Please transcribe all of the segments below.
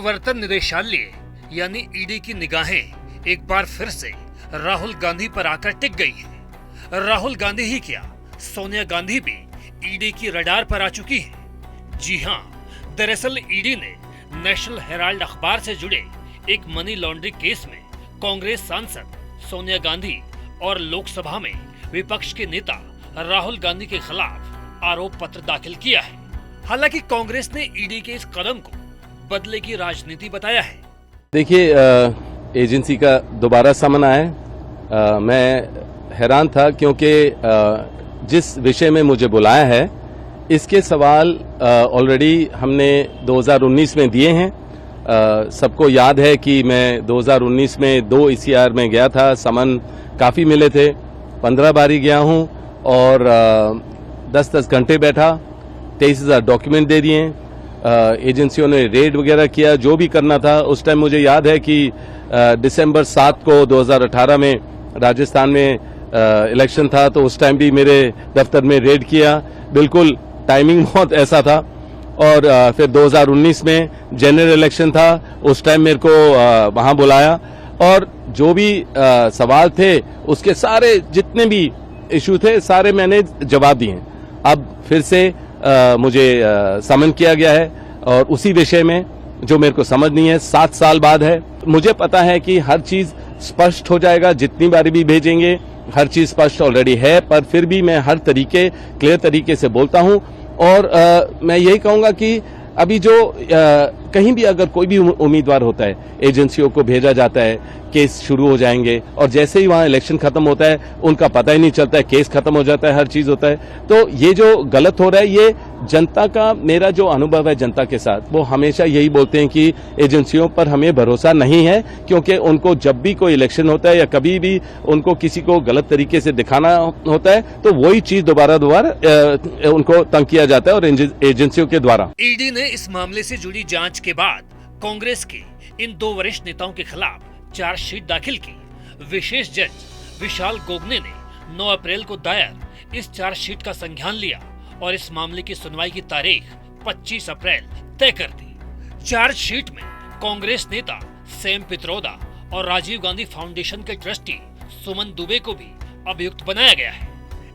प्रवर्तन निदेशालय यानी ईडी की निगाहें एक बार फिर से राहुल गांधी पर आकर टिक गई हैं। राहुल गांधी ही क्या, सोनिया गांधी भी ईडी की रडार पर आ चुकी है। जी हां, दरअसल ईडी ने नेशनल हेराल्ड अखबार से जुड़े एक मनी लॉन्ड्रिंग केस में कांग्रेस सांसद सोनिया गांधी और लोकसभा में विपक्ष के नेता राहुल गांधी के खिलाफ आरोप पत्र दाखिल किया है। हालांकि कांग्रेस ने ईडी के इस कदम को बदले की राजनीति बताया है। देखिए, एजेंसी का दोबारा समन आया। मैं हैरान था क्योंकि जिस विषय में मुझे बुलाया है इसके सवाल ऑलरेडी हमने 2019 में दिए हैं। सबको याद है कि मैं 2019 में 2 ECR में गया था, समन काफ़ी मिले थे, 15 बारी गया हूं और 10-10 घंटे बैठा, 23,000 डॉक्यूमेंट दे दिए। एजेंसियों ने रेड वगैरह किया, जो भी करना था। उस टाइम मुझे याद है कि दिसंबर 7 को 2018 में राजस्थान में इलेक्शन था, तो उस टाइम भी मेरे दफ्तर में रेड किया। बिल्कुल टाइमिंग बहुत ऐसा था। और फिर 2019 में जनरल इलेक्शन था, उस टाइम मेरे को वहां बुलाया और जो भी सवाल थे उसके सारे जितने भी इशू थे सारे मैंने जवाब दिए। अब फिर से मुझे समन किया गया है और उसी विषय में जो मेरे को समझ नहीं है, 7 साल बाद है। मुझे पता है कि हर चीज स्पष्ट हो जाएगा, जितनी बारी भी भेजेंगे हर चीज स्पष्ट ऑलरेडी है, पर फिर भी मैं हर क्लियर तरीके से बोलता हूं। और मैं यही कहूंगा कि अभी जो कहीं भी अगर कोई भी उम्मीदवार होता है, एजेंसियों को भेजा जाता है, केस शुरू हो जाएंगे और जैसे ही वहां इलेक्शन खत्म होता है उनका पता ही नहीं चलता है, केस खत्म हो जाता है, हर चीज होता है। तो ये जो गलत हो रहा है, ये जनता का, मेरा जो अनुभव है जनता के साथ, वो हमेशा यही बोलते हैं कि एजेंसियों पर हमें भरोसा नहीं है, क्योंकि उनको जब भी कोई इलेक्शन होता है या कभी भी उनको किसी को गलत तरीके से दिखाना होता है तो वही चीज दोबारा उनको तंग किया जाता है और एजेंसियों के द्वारा। ईडी ने इस मामले से जुड़ी जांच के बाद कांग्रेस के इन 2 वरिष्ठ नेताओं के खिलाफ चार्जशीट दाखिल की। विशेष जज विशाल गोगने ने 9 अप्रैल को दायर इस चार्जशीट का संज्ञान लिया और इस मामले की सुनवाई की तारीख 25 अप्रैल तय कर दी। चार्जशीट में कांग्रेस नेता सैम पित्रोदा और राजीव गांधी फाउंडेशन के ट्रस्टी सुमन दुबे को भी अभियुक्त बनाया गया है।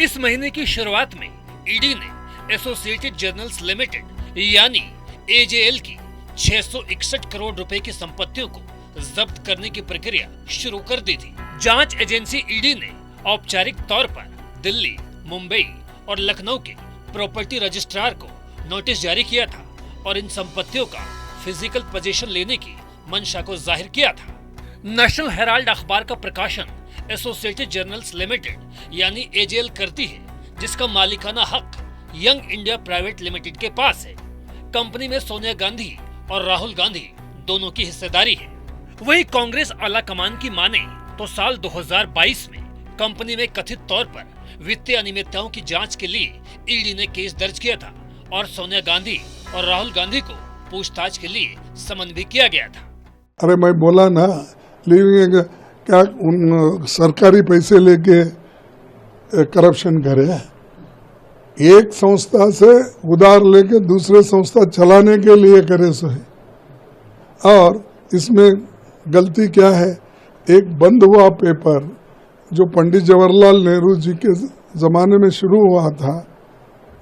इस महीने की शुरुआत में ईडी ने एसोसिएटेड जर्नल्स लिमिटेड यानी AJL की 661 करोड़ रुपए की संपत्तियों को जब्त करने की प्रक्रिया शुरू कर दी थी। जांच एजेंसी ईडी ने औपचारिक तौर पर दिल्ली, मुंबई और लखनऊ के प्रॉपर्टी रजिस्ट्रार को नोटिस जारी किया था और इन संपत्तियों का फिजिकल पोजीशन लेने की मंशा को जाहिर किया था। नेशनल हेराल्ड अखबार का प्रकाशन एसोसिएटेड जर्नल्स लिमिटेड यानी AJL करती है, जिसका मालिकाना हक यंग इंडिया प्राइवेट लिमिटेड के पास है। कंपनी में सोनिया गांधी और राहुल गांधी दोनों की हिस्सेदारी है। वही कांग्रेस आला कमान की माने तो साल 2022 में कंपनी में कथित तौर पर वित्तीय अनियमितताओं की जांच के लिए ईडी ने केस दर्ज किया था और सोनिया गांधी और राहुल गांधी को पूछताछ के लिए समन भी किया गया था। अरे मैं बोला ना, लेकिन क्या उन सरकारी पैसे लेके करप्शन करे? एक संस्था से उधार लेके दूसरे संस्था चलाने के लिए करे सो है। और इसमें गलती क्या है? एक बंद हुआ पेपर जो पंडित जवाहरलाल नेहरू जी के जमाने में शुरू हुआ था,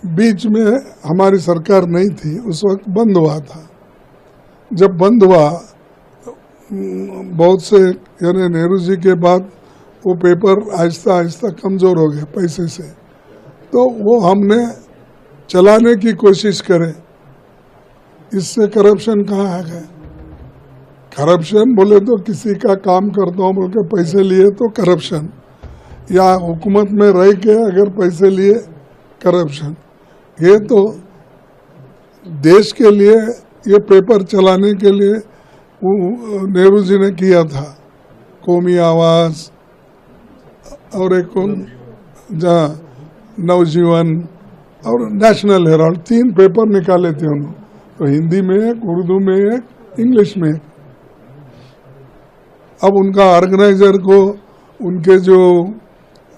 बीच में हमारी सरकार नहीं थी, उस वक्त बंद हुआ था। जब बंद हुआ, बहुत से यानी नेहरू जी के बाद वो पेपर आहिस्ता आहिस्ता कमजोर हो गया पैसे से, तो वो हमने चलाने की कोशिश करे। इससे करप्शन कहाँ आ गया? करप्शन बोले तो किसी का काम करता हूँ बोल के पैसे लिए तो करप्शन, या हुकूमत में रह के अगर पैसे लिए करप्शन। ये तो देश के लिए, ये पेपर चलाने के लिए नेहरू जी ने किया था। कौमी आवाज और एक जहाँ नवजीवन और नेशनल हेराल्ड, 3 पेपर निकाले थे उन्होंने, तो हिंदी में एक, उर्दू में एक, इंग्लिश में एक। अब उनका ऑर्गेनाइजर को, उनके जो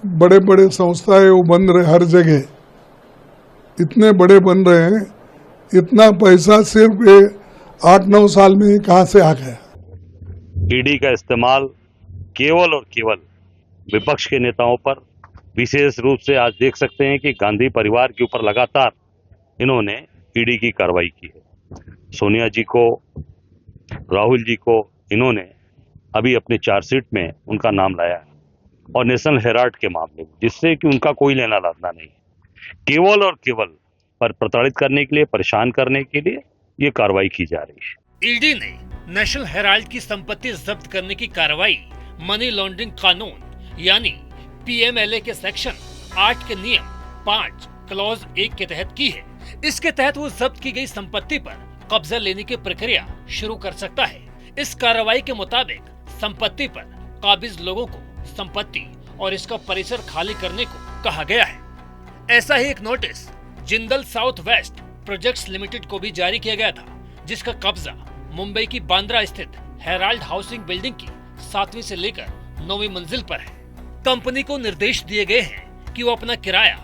बड़े बड़े संस्थाएं वो बन रहे, हर जगह इतने बड़े बन रहे हैं, इतना पैसा सिर्फ 8-9 साल में ही कहां से आ गया। ईडी का इस्तेमाल केवल और केवल विपक्ष के नेताओं पर, विशेष रूप से आज देख सकते हैं कि गांधी परिवार के ऊपर लगातार इन्होंने ईडी की कार्रवाई की है। सोनिया जी को, राहुल जी को इन्होंने अभी अपने चार्जशीट में उनका नाम लाया है, और नेशनल हेराल्ड के मामले में, जिससे कि उनका कोई लेना देना नहीं है। केवल और केवल पर प्रताड़ित करने के लिए, परेशान करने के लिए ये कार्रवाई की जा रही है। ईडी ने नेशनल हेराल्ड की संपत्ति जब्त करने की कार्रवाई मनी लॉन्ड्रिंग कानून यानी पीएमएलए के सेक्शन 8 के नियम 5 क्लॉज 1 के तहत की है। इसके तहत वो जब्त की गई संपत्ति पर कब्जा लेने की प्रक्रिया शुरू कर सकता है। इस कार्रवाई के मुताबिक संपत्ति पर काबिज लोगों को संपत्ति और इसका परिसर खाली करने को कहा गया है। ऐसा ही एक notice Jindal south west projects limited को भी जारी किया गया था, जिसका कब्जा मुंबई की बांद्रा स्थित हेराल्ड हाउसिंग बिल्डिंग की 7वीं से लेकर 9वीं मंजिल पर है। कंपनी को निर्देश दिए गए हैं कि वो अपना किराया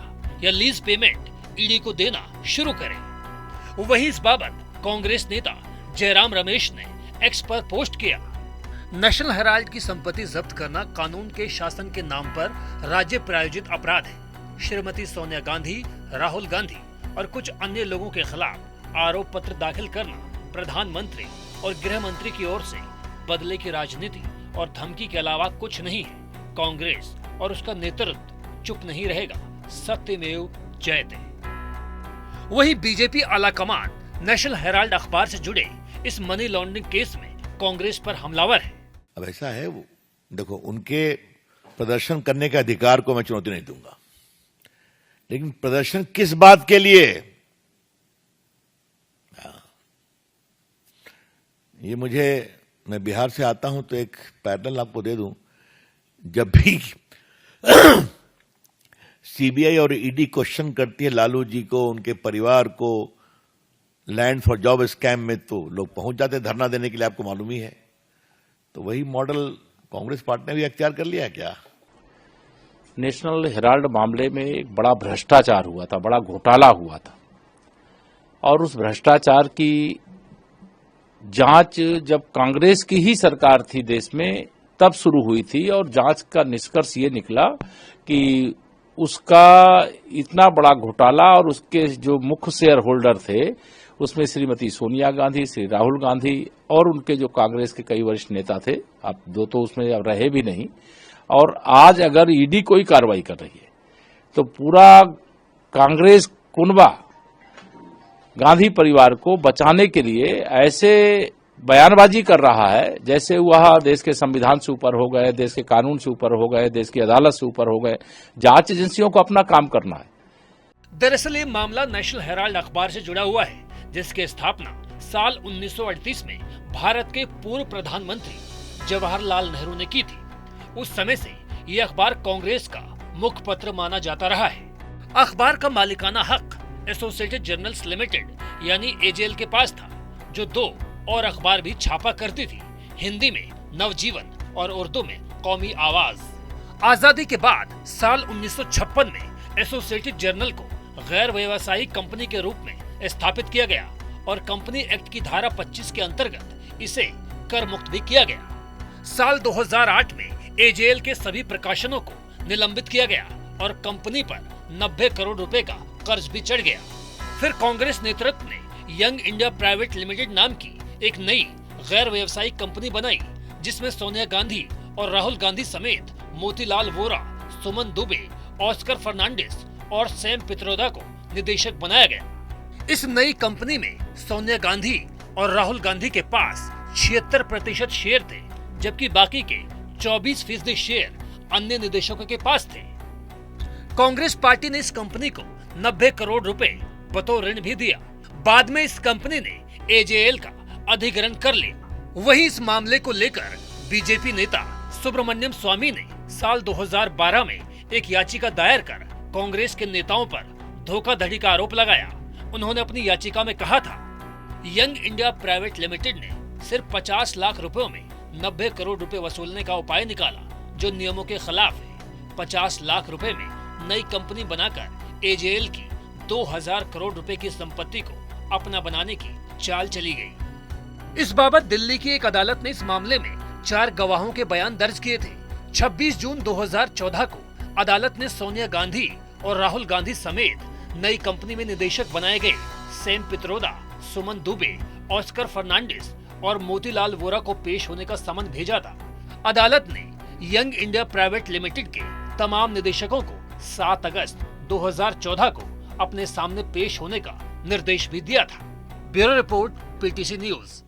या लीज पेमेंट ईडी को देना शुरू करे। वहीं इस बाबत कांग्रेस नेता जयराम रमेश ने एक्स पर पोस्ट किया, नेशनल हेराल्ड की संपत्ति जब्त करना कानून के शासन के नाम पर राज्य प्रायोजित अपराध है। श्रीमती सोनिया गांधी, राहुल गांधी और कुछ अन्य लोगों के खिलाफ आरोप पत्र दाखिल करना प्रधानमंत्री और गृह मंत्री की ओर से बदले की राजनीति और धमकी के अलावा कुछ नहीं है। कांग्रेस और उसका नेतृत्व चुप नहीं रहेगा, सत्यमेव जयते। वहीं बीजेपी आलाकमान नेशनल हेराल्ड अखबार से जुड़े इस मनी लॉन्ड्रिंग केस में कांग्रेस पर हमलावर है। अब ऐसा है, वो देखो, उनके प्रदर्शन करने के अधिकार को मैं चुनौती नहीं दूंगा, लेकिन प्रदर्शन किस बात के लिए, ये मैं बिहार से आता हूं तो एक पैटर्न आपको दे दूं। जब भी सीबीआई और ईडी क्वेश्चन करती है लालू जी को, उनके परिवार को, लैंड फॉर जॉब स्कैम में, तो लोग पहुंच जाते धरना देने के लिए, आपको मालूम ही है। तो वही मॉडल कांग्रेस पार्टी ने भी अख्तियार कर लिया है क्या? नेशनल हेराल्ड मामले में एक बड़ा भ्रष्टाचार हुआ था, बड़ा घोटाला हुआ था, और उस भ्रष्टाचार की जांच जब कांग्रेस की ही सरकार थी देश में तब शुरू हुई थी, और जांच का निष्कर्ष ये निकला कि उसका इतना बड़ा घोटाला, और उसके जो मुख्य शेयर होल्डर थे उसमें श्रीमती सोनिया गांधी, श्री राहुल गांधी और उनके जो कांग्रेस के कई वरिष्ठ नेता थे, अब दो तो उसमें अब रहे भी नहीं। और आज अगर ईडी कोई कार्रवाई कर रही है तो पूरा कांग्रेस कुनबा गांधी परिवार को बचाने के लिए ऐसे बयानबाजी कर रहा है जैसे वह देश के संविधान से ऊपर हो गए, देश के कानून से ऊपर हो गए, देश की अदालत से ऊपर हो गए। जांच एजेंसियों को अपना काम करना है। दरअसल ये मामला नेशनल हेराल्ड अखबार से जुड़ा हुआ है, जिसकी स्थापना साल 1938 में भारत के पूर्व प्रधानमंत्री जवाहरलाल नेहरू ने की थी। उस समय से ये अखबार कांग्रेस का मुख्य पत्र माना जाता रहा है। अखबार का मालिकाना हक एसोसिएटेड जर्नल्स लिमिटेड यानी एजेएल के पास था, जो 2 और अखबार भी छापा करती थी, हिंदी में नवजीवन और उर्दू में कौमी आवाज। आजादी के बाद साल 1956 में एसोसिएटेड जर्नल को गैर व्यवसायिक कंपनी के रूप में स्थापित किया गया और कंपनी एक्ट की धारा 25 के अंतर्गत इसे कर मुक्त भी किया गया। साल 2008 में एजेएल के सभी प्रकाशनों को निलंबित किया गया और कंपनी पर 90 करोड़ रुपए का कर्ज भी चढ़ गया। फिर कांग्रेस नेतृत्व ने यंग इंडिया प्राइवेट लिमिटेड नाम की एक नई गैर व्यवसायिक कंपनी बनाई, जिसमें सोनिया गांधी और राहुल गांधी समेत मोतीलाल वोरा, सुमन दुबे, ऑस्कर फर्नांडिस और सैम पित्रोदा को निदेशक बनाया गया। इस नई कंपनी में सोनिया गांधी और राहुल गांधी के पास 76% शेयर थे, जबकि बाकी के 24% शेयर अन्य निदेशकों के पास थे। कांग्रेस पार्टी ने इस कंपनी को 90 करोड़ रुपए बतौर ऋण भी दिया। बाद में इस कंपनी ने एजेएल का अधिग्रहण कर लिया। वहीं इस मामले को लेकर बीजेपी नेता सुब्रमण्यम स्वामी ने साल 2012 में एक याचिका दायर कर कांग्रेस के नेताओं पर धोखाधड़ी का आरोप लगाया। उन्होंने अपनी याचिका में कहा था, यंग इंडिया प्राइवेट लिमिटेड ने सिर्फ 50 लाख रुपयों में 90 करोड़ रुपए वसूलने का उपाय निकाला, जो नियमों के खिलाफ है। 50 लाख रुपए में नई कंपनी बनाकर एजेएल की 2000 करोड़ रुपए की संपत्ति को अपना बनाने की चाल चली गई। इस बाबत दिल्ली की एक अदालत ने इस मामले में 4 गवाहों के बयान दर्ज किए थे। 26 जून 2014 को अदालत ने सोनिया गांधी और राहुल गांधी समेत नई कंपनी में निदेशक बनाए गए सैम पित्रोदा, सुमन दुबे, ऑस्कर फर्नांडिस और मोतीलाल वोरा को पेश होने का समन भेजा था। अदालत ने यंग इंडिया प्राइवेट लिमिटेड के तमाम निदेशकों को 7 अगस्त 2014 को अपने सामने पेश होने का निर्देश भी दिया था। Bureau report, PTC news.